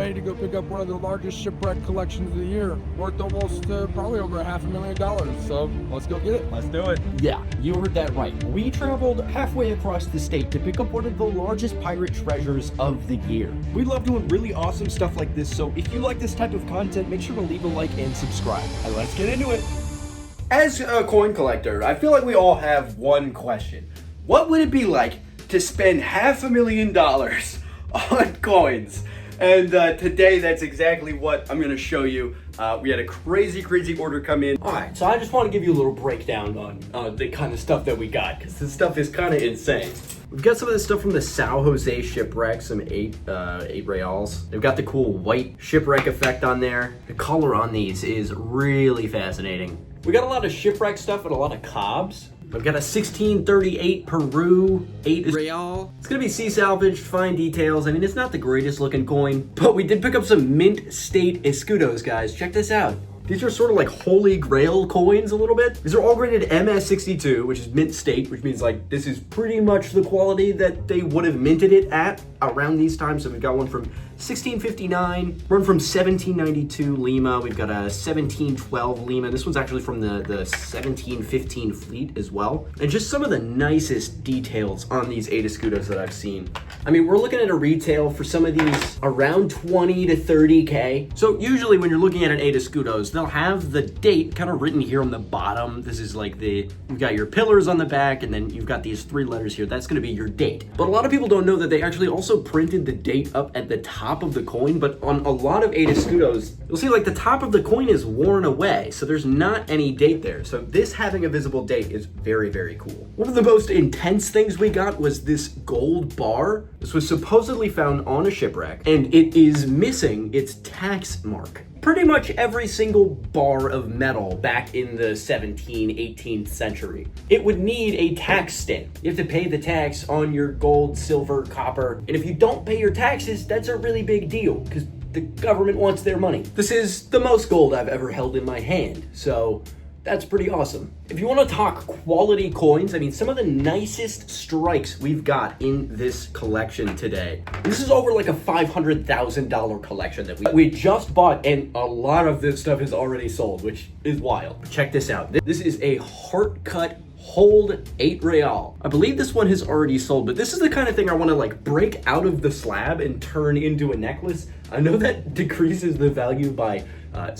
way to go pick up one of the largest shipwreck collections of the year, worth almost probably over $500,000. So let's go get it. Let's do it. Yeah, you heard that right. We traveled halfway across the state to pick up one of the largest pirate treasures of the year. We love doing really awesome stuff like this, so if you like this type of content, make sure to leave a like and subscribe. And let's get into it. As a coin collector, I feel like we all have one question. What would it be like to spend $500,000 on coins? And today, that's exactly what I'm gonna show you. We had a crazy order come in. All right, so I just want to give you a little breakdown on the kind of stuff that we got, because this stuff is kind of insane. We've got some of this stuff from the San Jose Shipwreck, some eight reals. They've got the cool white shipwreck effect on there. The color on these is really fascinating. We got a lot of shipwreck stuff and a lot of cobs. I've got a 1638 Peru 8 real. It's gonna be sea salvaged, fine details. I mean, it's not the greatest looking coin, but we did pick up some mint state Escudos, guys. Check this out. These are sort of like holy grail coins a little bit. These are all graded MS62, which is mint state, which means like this is pretty much the quality that they would have minted it at around these times. So we've got one from 1659, one from 1792 Lima. We've got a 1712 Lima. This one's actually from the 1715 fleet as well. And just some of the nicest details on these 8 Escudos that I've seen. I mean, we're looking at a retail for some of these around 20 to 30K. So usually when you're looking at an 8 Escudos, they'll have the date kind of written here on the bottom. This is like you've got your pillars on the back, and then you've got these 3 letters here. That's gonna be your date. But a lot of people don't know that they actually also printed the date up at the top of the coin, but on a lot of 8 Escudos, you'll see like the top of the coin is worn away, so there's not any date there. So this having a visible date is very cool. One of the most intense things we got was this gold bar. This was supposedly found on a shipwreck, and it is missing its tax mark. Pretty much every single bar of metal back in the 17th, 18th century, it would need a tax stamp. You have to pay the tax on your gold, silver, copper, and if you don't pay your taxes, that's a really big deal because the government wants their money. This is the most gold I've ever held in my hand, so that's pretty awesome. If you want to talk quality coins, I mean, some of the nicest strikes we've got in this collection today. This is over like a $500,000 collection that we just bought, and a lot of this stuff is already sold, which is wild. Check this out. This is a heart cut hold 8 real. I believe this one has already sold, but this is the kind of thing I want to like break out of the slab and turn into a necklace. I know that decreases the value by a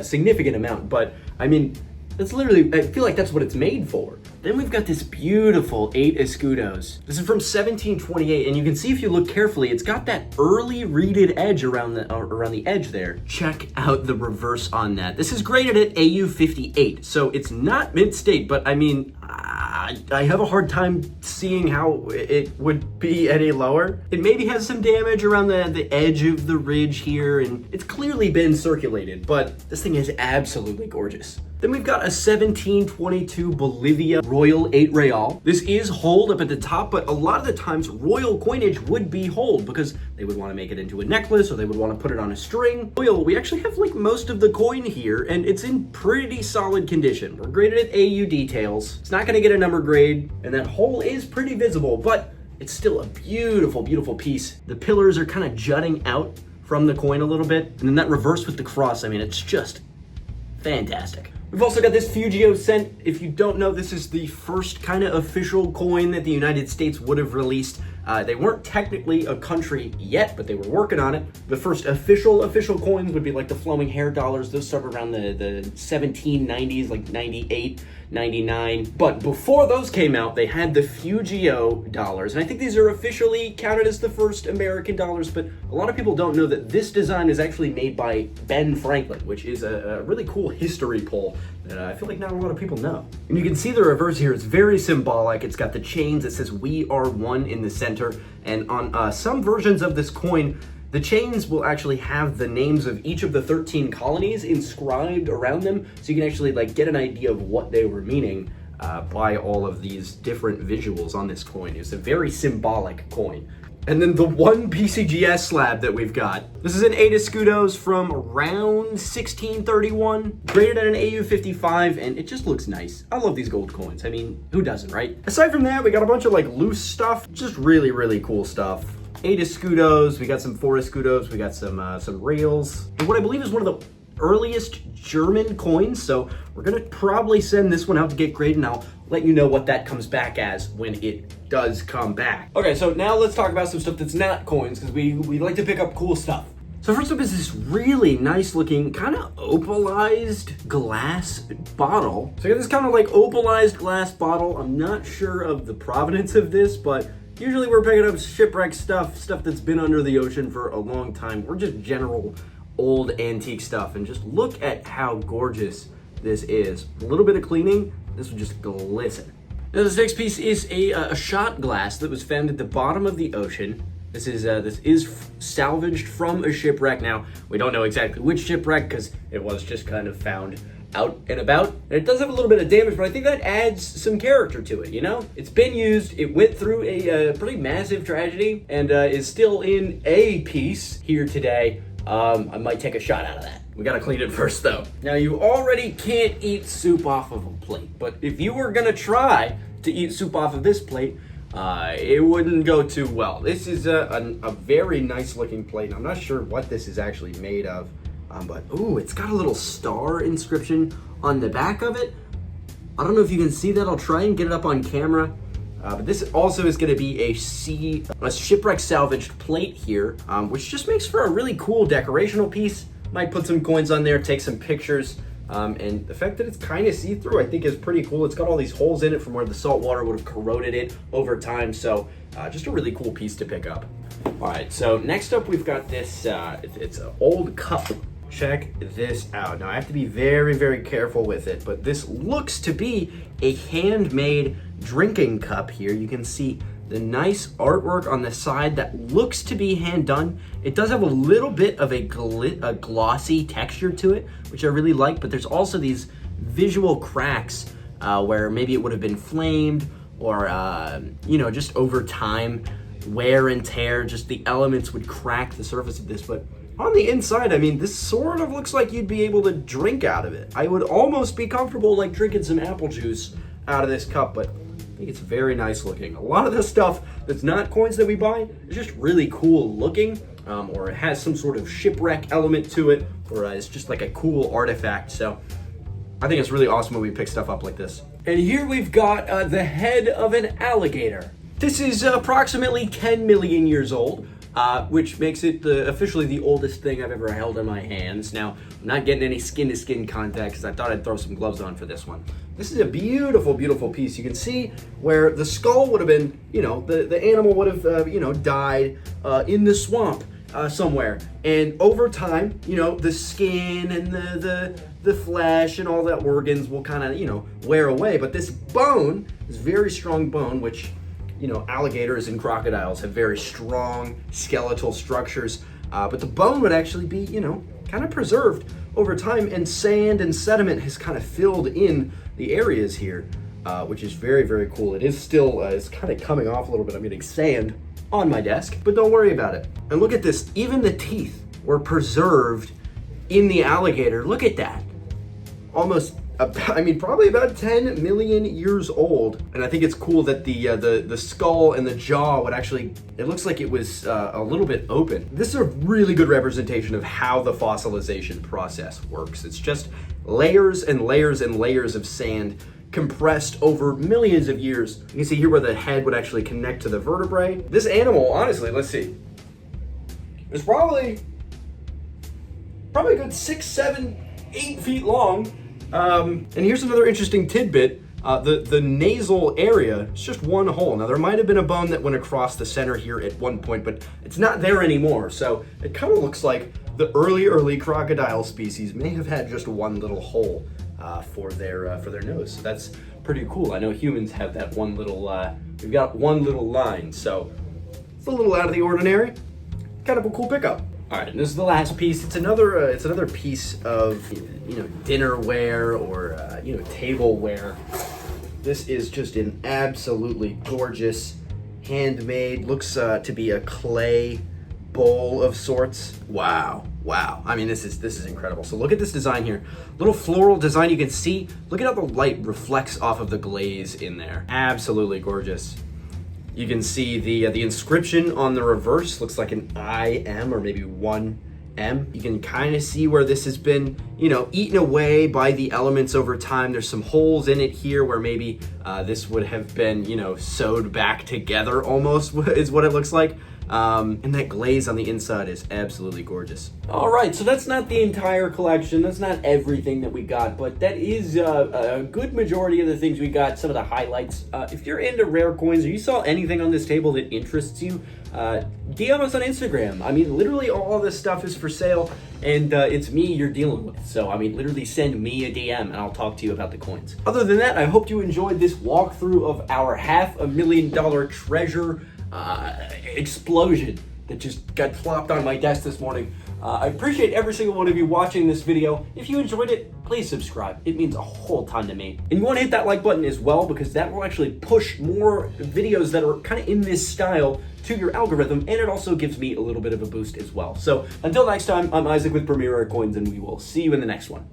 significant amount, but I mean, that's literally, I feel like that's what it's made for. Then we've got this beautiful 8 Escudos. This is from 1728, and you can see if you look carefully, it's got that early reeded edge around the edge there. Check out the reverse on that. This is graded at AU 58, so it's not mint state, but I mean, I have a hard time seeing how it would be any lower. It maybe has some damage around the edge of the ridge here, and it's clearly been circulated, but this thing is absolutely gorgeous. Then we've got a 1722 Bolivia Royal 8 real. This is hold up at the top, but a lot of the times royal coinage would be hold because they would want to make it into a necklace or they would want to put it on a string. Royal, we actually have like most of the coin here, and it's in pretty solid condition. We're graded at AU details. It's not going to get a number grade, and that hole is pretty visible, but it's still a beautiful piece. The pillars are kind of jutting out from the coin a little bit, and then that reverse with the cross, I mean, it's just fantastic. We've also got this Fugio cent. If you don't know, this is the first kind of official coin that the United States would have released. They weren't technically a country yet, but they were working on it. The first official coins would be like the flowing hair dollars. Those started around the 1790s, like 98, 99. But before those came out, they had the Fugio dollars. And I think these are officially counted as the first American dollars, but a lot of people don't know that this design is actually made by Ben Franklin, which is a really cool history pull that I feel like not a lot of people know. And you can see the reverse here. It's very symbolic. It's got the chains that says "We are one" in the center. And on some versions of this coin, the chains will actually have the names of each of the 13 colonies inscribed around them, so you can actually like get an idea of what they were meaning by all of these different visuals on this coin. It's a very symbolic coin. And then the one PCGS slab that we've got. This is an 8 Escudos from around 1631, graded at an AU 55, and it just looks nice. I love these gold coins. I mean, who doesn't, right? Aside from that, we got a bunch of like loose stuff, just really, really cool stuff. 8 Escudos, we got some 4 Escudos, we got some rails, and what I believe is one of the earliest German coins, so we're gonna probably send this one out to get graded, and I'll let you know what that comes back as when it does come back. Okay, so now let's talk about some stuff that's not coins, because we like to pick up cool stuff. So first up is this really nice looking, kind of opalized glass bottle. So I got this kind of like opalized glass bottle. I'm not sure of the provenance of this, but usually we're picking up shipwreck stuff that's been under the ocean for a long time, or just general old antique stuff. And just look at how gorgeous this is. A little bit of cleaning, this would just glisten. Now this next piece is a shot glass that was found at the bottom of the ocean. This is salvaged from a shipwreck. Now, we don't know exactly which shipwreck because it was just kind of found out and about. And it does have a little bit of damage, but I think that adds some character to it, you know? It's been used, it went through a pretty massive tragedy, and is still in a piece here today. I might take a shot out of that. We gotta clean it first though. Now, you already can't eat soup off of a plate, but if you were gonna try to eat soup off of this plate, it wouldn't go too well. This is a very nice looking plate. I'm not sure what this is actually made of, but ooh, it's got a little star inscription on the back of it. I don't know if you can see that. I'll try and get it up on camera. But this also is going to be a shipwreck salvaged plate here, which just makes for a really cool decorational piece. Might put some coins on there, take some pictures. And the fact that it's kind of see-through, I think is pretty cool. It's got all these holes in it from where the salt water would have corroded it over time. So just a really cool piece to pick up. All right, so next up we've got this, it's an old cup. Check this out. Now I have to be very, very careful with it, but this looks to be a handmade drinking cup here. You can see the nice artwork on the side that looks to be hand done. It does have a little bit of a glossy texture to it, which I really like, but there's also these visual cracks where maybe it would have been flamed or, you know, just over time, wear and tear, just the elements would crack the surface of this. But on the inside, I mean, this sort of looks like you'd be able to drink out of it. I would almost be comfortable like drinking some apple juice out of this cup, but I think it's very nice looking. A lot of the stuff that's not coins that we buy is just really cool looking, or it has some sort of shipwreck element to it, or it's just like a cool artifact. So I think it's really awesome when we pick stuff up like this. And here we've got the head of an alligator. This is approximately 10 million years old, which makes it officially the oldest thing I've ever held in my hands. Now, I'm not getting any skin-to-skin contact because I thought I'd throw some gloves on for this one. This is a beautiful, beautiful piece. You can see where the skull would have been, you know, the animal would have, you know, died in the swamp somewhere. And over time, you know, the skin and the flesh and all the organs will kind of, you know, wear away. But this bone, this very strong bone, which, you know, alligators and crocodiles have very strong skeletal structures, but the bone would actually be, you know, kind of preserved over time, and sand and sediment has kind of filled in the areas here, which is very, very cool. It is still, it's kind of coming off a little bit. I'm getting sand on my desk, but don't worry about it. And look at this, even the teeth were preserved in the alligator. Look at that. Almost, I mean, probably about 10 million years old. And I think it's cool that the skull and the jaw would actually, it looks like it was a little bit open. This is a really good representation of how the fossilization process works. It's just layers and layers and layers of sand compressed over millions of years. You can see here where the head would actually connect to the vertebrae. This animal, honestly, let's see, it's probably a good 6, 7, 8 feet long. And here's another interesting tidbit. The nasal area is just one hole. Now, there might have been a bone that went across the center here at one point, but it's not there anymore. So it kind of looks like the early crocodile species may have had just one little hole for their nose. So that's pretty cool. I know humans have that one little, we've got one little line. So it's a little out of the ordinary. Kind of a cool pickup. All right, and this is the last piece. It's another piece of, you know, dinnerware or you know, tableware. This is just an absolutely gorgeous, handmade, looks to be a clay bowl of sorts. Wow. I mean, this is incredible. So look at this design here. Little floral design. You can see, look at how the light reflects off of the glaze in there. Absolutely gorgeous. You can see the inscription on the reverse looks like an IM or maybe 1M. You can kind of see where this has been, you know, eaten away by the elements over time. There's some holes in it here where maybe this would have been, you know, sewed back together almost is what it looks like. And that glaze on the inside is absolutely gorgeous. All right, so that's not the entire collection. That's not everything that we got, but that is a good majority of the things we got, some of the highlights. If you're into rare coins or you saw anything on this table that interests you, DM us on Instagram. I mean, literally all of this stuff is for sale, and it's me you're dealing with. So, I mean, literally send me a DM and I'll talk to you about the coins. Other than that, I hope you enjoyed this walkthrough of our $500,000 treasure explosion that just got plopped on my desk this morning. I appreciate every single one of you watching this video. If you enjoyed it, please subscribe. It means a whole ton to me. And you want to hit that like button as well, because that will actually push more videos that are kind of in this style to your algorithm, and it also gives me a little bit of a boost as well. So until next time, I'm Isaac with Premier Rare Coins, and we will see you in the next one.